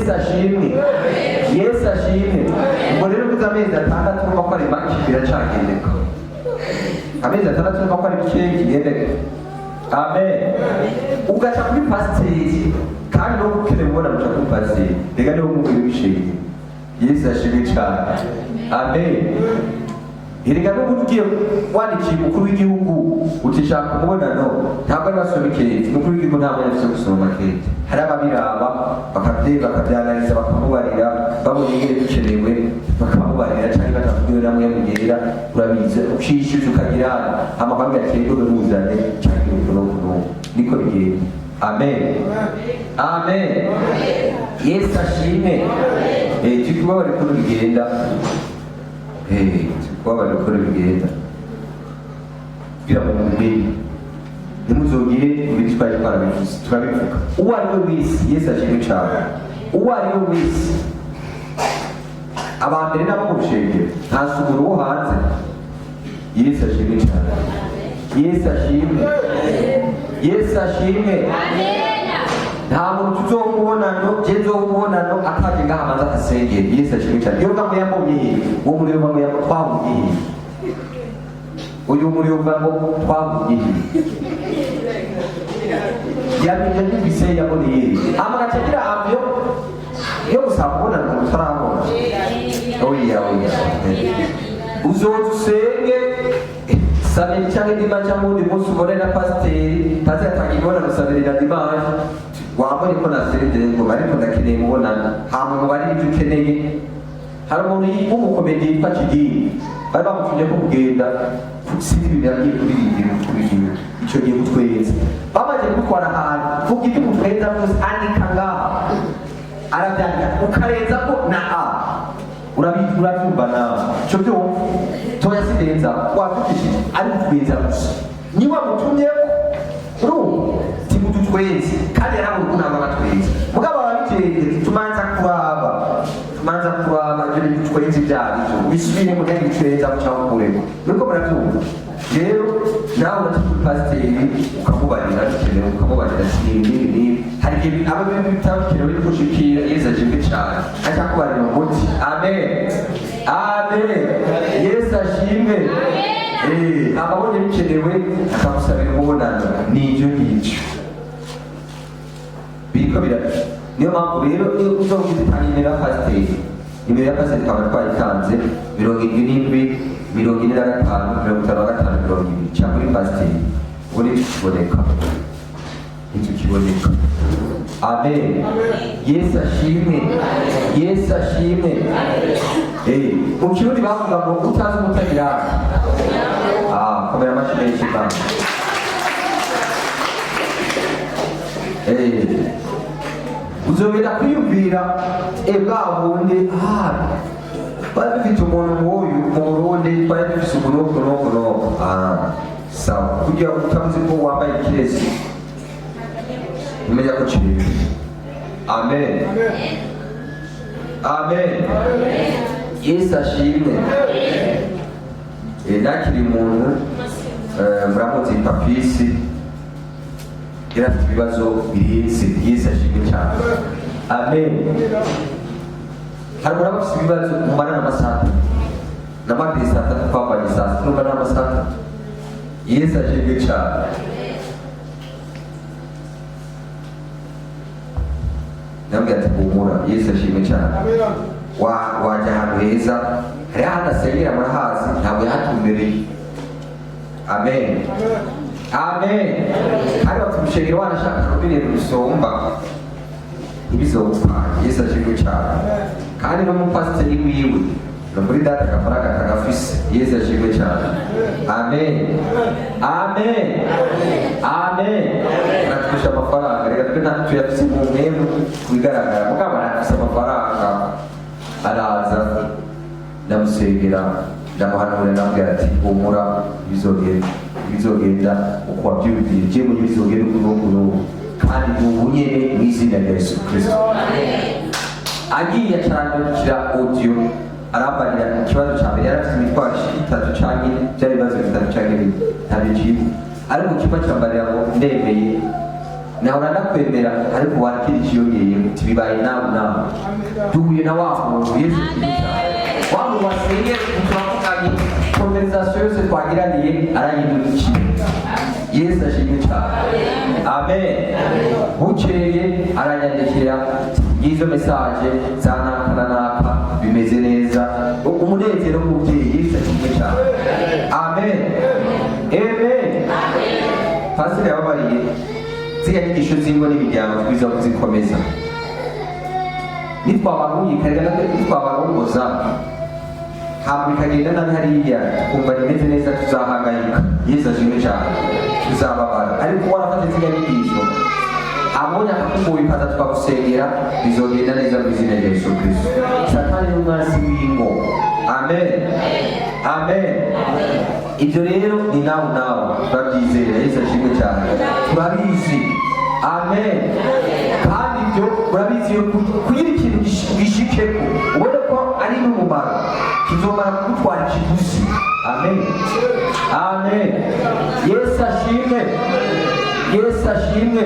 Yesu ashimwe. Yesu ashimwe. Ubwo rero kuza amezi atandatu urumva ko ari make biracagendeka. Amezi atandatu urumva ko ari bike kigendeka. Amen. Ugaca kuri pasiteri kandi no gukeneye ubona muca kuri pasiteri. Reka niho umubiri w'ishimwe. Yesu ashimwe cyane. Amen. Erega n'ubu ugiye wandikiye umukuru w'igihugu utishaka umubonano ntabwo ari basoma ikete. Umukuru w'igihugu ntabwo yafise gusoma makete. Hari ababiraba bakabyanariza bakamubarira babonye ingene bikenewe bakamubarira cyangwa batavugiwe namwe mugera urabizi ukishyuza ukagira amagambo yaterwa n'ubuzane cyangwa urukundo niko bigenda. Amen. Amen. Yesu ashimwe. Tukuba bari kuno bigenda. Wabari gukora bigenda kugira ngo mumenye ntimuzogire ibiti twari twarabivuze turabivuga. Uwo ari we wese Yesu ashimwe cyane. Uwo ari we wese abambere nabo mu rushengero nta suguru wo hanze. Yesu ashimwe cyane. Yesu ashimwe. Yesu ashimwe. Nta muntu tuzomubonano jezomubonano akaje ngaha amaze akasengera. Yesu ashimwe cyane. Iyo ngambo yambonye uwo muri yo ngambo yambo twavugiye uyu muri yo ngambo twavugiye yamenye n'ibise yaboneye amagacagira avyo yo gusaba kubonana mutarabona. Oya uzodusenge sabiri cyangwa ndima cyangwa undi munsi ubone na pasiteri atangiye ibonano sabirira dimanche wambone ko naserede ngo ariko ndakeneye mubonana nta muntu bari ibyo ukeneye. Hari umuntu w'umukomedi yitwa Kigini bari bamutumye ko kugenda sinzi ibintu yagiye kuririmba icyo gihe mutweza bamaze gutwara ahantu vuga ibyo mutweza byose andika ngaha arabyandika ukarenza ko na a urabyumva nawe icyo byumva toya sinenza watukishije ari mutweza gusa niba mutumye urumva timututweze kandi ntabwo ukuntu abatweze mugabo ababiteye tumanza kuraba ibyo bitweze byabyo bisubire mu gihe bitweza cyangwa kureba nuko murabyumva. Rero nawe uratukura pasiteri ukamubarira bikenewe ukamubarira sinini hari igihe aba bitabukenewe biri gushikira Yesu ashimwe cyane ajya kubarira umuti. Amen. Amen. Yesu ashimwe. Ababonye bikenewe akamusabira umubonano n'ibyo ngibyo biriko birabyo. Niyo mpamvu rero iyo uzongera itanga nimero ya pasiteri, nimero ya pasiteri tukaba twayitanze 77 45 55 20 cyangwa kuri pasiteri ubundi tukiboneka ntitukiboneka. Amen. Yesu ashimwe. Yesu ashimwe. Mu kirundi bavuga ngo utazi umutagira komera amashyi menshi cyane. Uzongera kwiyumvira bwa bundi bari dufite umuntu nk'uyu mu Burundi twari dufise ubunokonokono sawa kugira ngo utamuzi ko wambaye ikirezi umenya ko kiri. Amen. Amen. Yesu ashimwe. Nakiri umuntu muramuzi Papisi yarafite ibibazo birenze. Yesu ashimwe cyane. Amen. Hari abafite ibibazo umara n'amasaha n'amapesi atatu kwambara isaha n'umara n'amasaha. Yesu ashimwe cyane. Nambwe ati humura. Yesu ashimwe cyane. Wajya ahantu heza hari ahantu asengera murahazi ntabwo yahatumbereye. Amen. Amen. Hari batumushengira wanashaka kubireba bisomba ibizopfa. Yesu ashimwe cyane. Kandi n'umupasiteri wiwe no muri data agafaranga kagafise. Yesu ashimwe cyane. Amen. Amen. Amen. Natwisha amafaranga reka twe ntabwo tuyafise mu mwemu kubigaragara mugabo arafise amafaranga araza ndamusengera ndamuhanura ndamubwira ati humura bizogenda uko wabyumviye je mu bizogenda ukuntu kandi ubu nyene mu izina rya Yesu Kristo. Agiye acandukira audio arabarira ikibazo cya mbere yarafite imitwaro 3 canke byari bibazo 3 canke ntabyo ariko kimwe cyambarira ngo ndemeye nahora ndakwemera ariko wakira ikiyongeye bibaye nawe duhuye na wa muntu Yesu wa muntu wasengeye turavuganye konversation yose twagiraniye arayindukiye Yesu ashimwe cyane amen bukeye aranyandikira izo message za naka bimeze neza umunezero w'umubyeyi Yesu ashimwe cyane amen amen pastor yababariye ziriya nyigisho z'ingo n'imiryango twiza kuzikomeza nitwabarongoza hama bikagenda nabi hariya twumva rimeze neza tuzahangayika Yesu ashimwe cyane tuzababara ariko warafate ziriya nyigisho abonye akakugoye kaza tukagusengera bizogenda neza mu izina rya Yesu Kristo satani n'umwasi w'ingo amen amen ibyo rero ni nawe turabyizera Yesu ashimwe cyane turabizi amen kandi ibyo urabizi kugira ikintu gishikeko ubona ko ari n'umumaro kizomara kugutwara ikiguzi amen amen Yesu ashimwe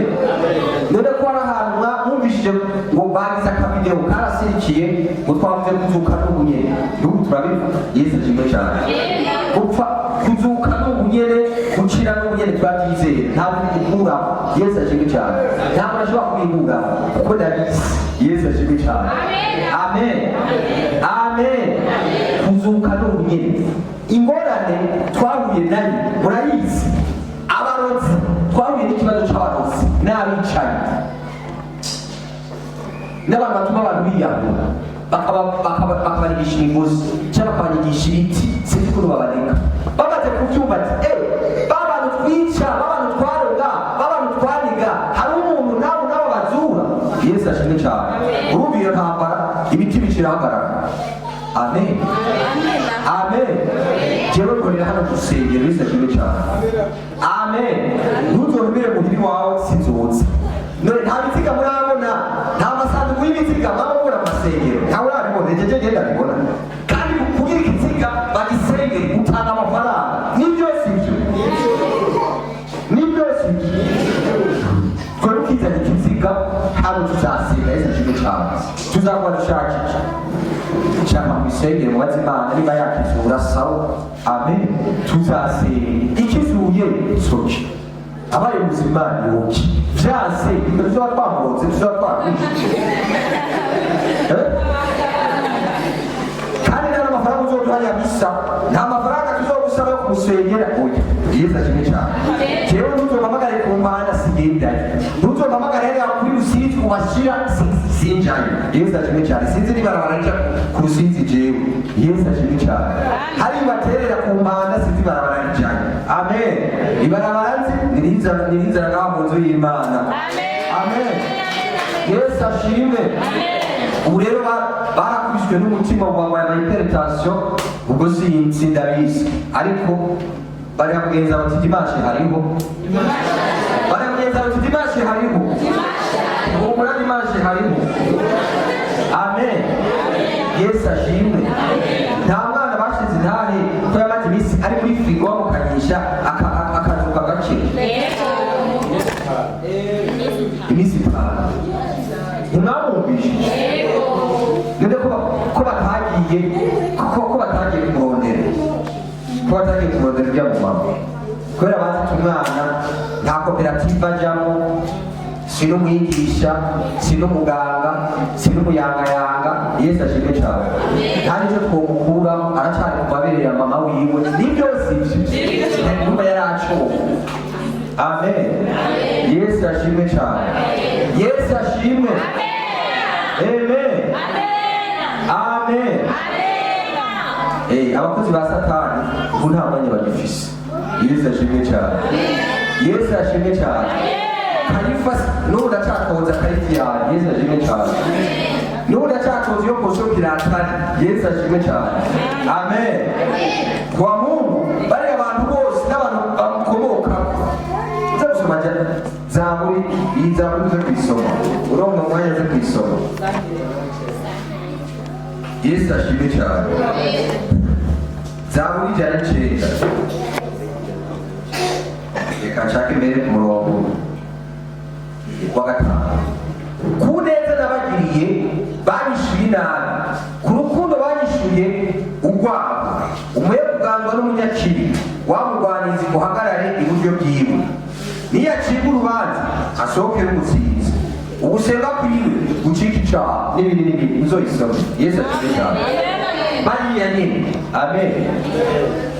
none ko ari ahantu mwumvishije ngo bagize akavideo karasirikiye ngo twavuze kuzuka n'ubunyene n'ubu turabivuga Yesu ashimwe cyane gupfa kuzuka n'ubunyene gukira n'ubunyene turabyizeye ntabwo bikura Yesu ashimwe cyane ntabwo ashobora kubikura kuko ndabizi Yesu ashimwe cyane amen amen kuzuka n'ubunyene ingorane twahuye nayo murayizi abarozi twahuye n'ikibazo cy'abarozi n'abicaye n'abantu batuma abantu biyahura bakabanigisha imigozi cyangwa bakabanigisha ibiti sinzi ukuntu babareka bamaze kubyumva ati babantu twica babantu twaroga babantu twaniga hari umuntu nabo bazura Yesu ashimwe cyane urumva iyo ntambara ibiti bikirahagarara amen amen jewe korera hano gusengera Yesu ashimwe cyane amen ntuzorumire muhiri wawe sinzoza none nta biziga murabona nta masanduku y'ibiziga mwabona amasengero ntawe urabibona ejeje ngenda bibona kandi kugira ikiziga bagisengere utanga amafaranga nibyo sibyo twari ukizana ikiziga hano tuzasenga Yesu ashimwe cyane tuzakora dushakisha cyangwa mwisengere mubaze Imana niba yakizura sawa amen tuzasenga ikizuye soke abaye ubuzima yoki vyase ibyo tuba twamuroze tuba twakwishe kandi nta mafaranga uzoduhanya misa nta mafaranga tuzogusaba yo kumusengera oya Yesu ashimwe cyane jewe ntuzompamagare ku Mana sigendayo ntuzompamagare hariya kuri Rusizi kubashira sinjayo Yesu ashimwe cyane sinzi niba barabaraja ku Rusizi jewe Yesu ashimwe cyane hari baterera ku Mana sinzi barabarajayo amen ibarabaranzi nirinzara ngaho mu nzu y'Imana amen Yesu ashimwe ubu rero barakubiswe n'umutima wabaye amainterpretation ubwo sinzi ndabizi ariko bari kugenza bati dimanche hariho ubu muri dimanche hariho amen Yesu ashimwe nta mwana bashize intahe ko yamaze iminsi ari muri frigo bamukanyisha akazuka gake iminsi itanu ntimwamwumvishe none ko batagiye kumurondera ibyo mu mama kubera bazita umwana nta koperative ajyamo si n'umwigisha si n'umuganga si n'umuyangayanga Yesu ashimwe cyane nta n'icyo twomukuramo aracyari ku mabere ya mama wiwe nibyo sibyo numva yaracowe amen Yesu ashimwe cyane Yesu ashimwe amen amen abakozi ba satani ubu nta mwanya bagifise Yesu ashimwe cyane Yesu ashimwe cyane Kalifasi n'ubu ndacyakoza karifi yawe Yesu ashimwe cyane n'ubu ndacyakoza iyo kosho kiratari Yesu ashimwe cyane amen kwa Mungu bari abantu bose n'abantu bamukomoka uza gusoma Zaburi zo kwisoma uronka umwanya zo kwisoma Yesu ashimwe cyane Zaburi 109 reka nshake mbere ku murongo wa gatanu ku neza nabagiriye banyishuye nabi, ku rukundo banyishuye urwabo, umuye kugandwa n'umunyakibi wamurwaniza muhagarare iburyo bwiwe, niyacibwa urubanza asohoke n'umutsinzi, ugusenga kwiwe gucika icaha n'ibindi n'ibindi muzoyisome. Yesu ashimwe cyane. Bariya nyine amen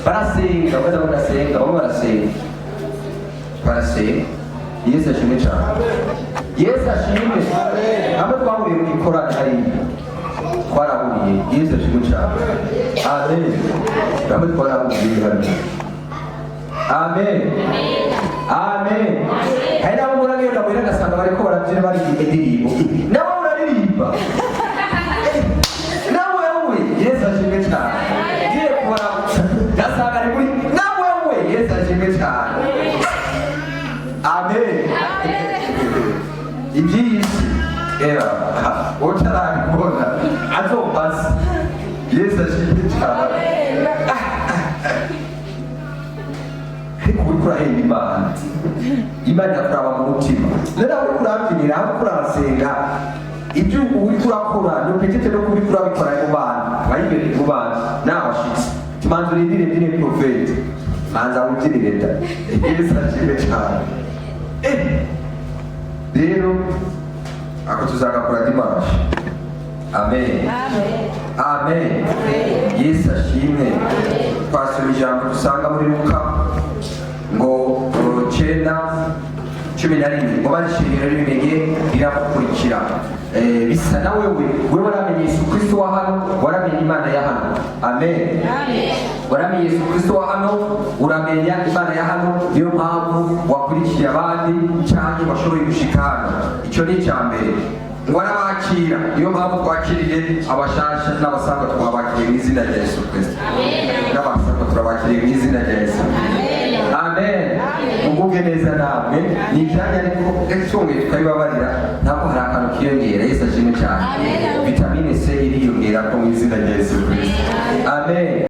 barasenga, bamwe barasenga, bamwe barasenga. Yesu ashimwe cyane. Yesu ashimwe. Hamwe twahuriye mu gikorane hariya twarahuriye. Yesu ashimwe cyane. Amen. Hamwe twarahuriye hano. Amen. Amen. Hari nabo muragenda muri agasanga bariko barabyina baririmba indirimbo, nabo muraririmba nawe we. Yesu ashimwe cyane. Ngiye kubara gasanga ari muri nawe we. Yesu ashimwe cyane. Amen. Ibyisi era utarabibona azombaza. Yesu ashimwe cyane. Uriko urahemba Imana, Imana irakuraba mu mutima. Rero aho uriko urabyinira, aho uriko urasenga, ibyo uriko urakora ntupetete no kuriko urabikora mu bantu bayibere mu bantu n'abashitsi. Manza urindire ndine profete, manza wugirire da. Yesu ashimwe cyane. Rero ako tuzagakora dimanche. Amen. Amen. Yesu ashimwe. Twasoma ijambo dusanga muri Luka ngo 9:11 ngo barishimira n'ibimenye birakurikira. Bisa na wewe waramenye Yesu Kristo wa hano, waramenye Imana ya hano. Amen. Waramenye Yesu Kristo wa hano, uramenya Imana ya hano, niyo mpamvu wakurikiye abandi cyane bashoboye gushikana. Icyo ni icyambere. Warabakira, niyo mpamvu twakiriye abashasha n'abasanga twabakiriye mu izina rya Yesu Kristo. N'abasanga turabakiriye mu izina rya Yesu. Amen. Muguge neza namwe ni ibyanya ariko ecyonge tukabibabarira, ntabwo hari akantu kiyongera. Yesu ashimwe cyane. Vitamine C iriyongera ko mu izina rya Yesu Kristo. Amen.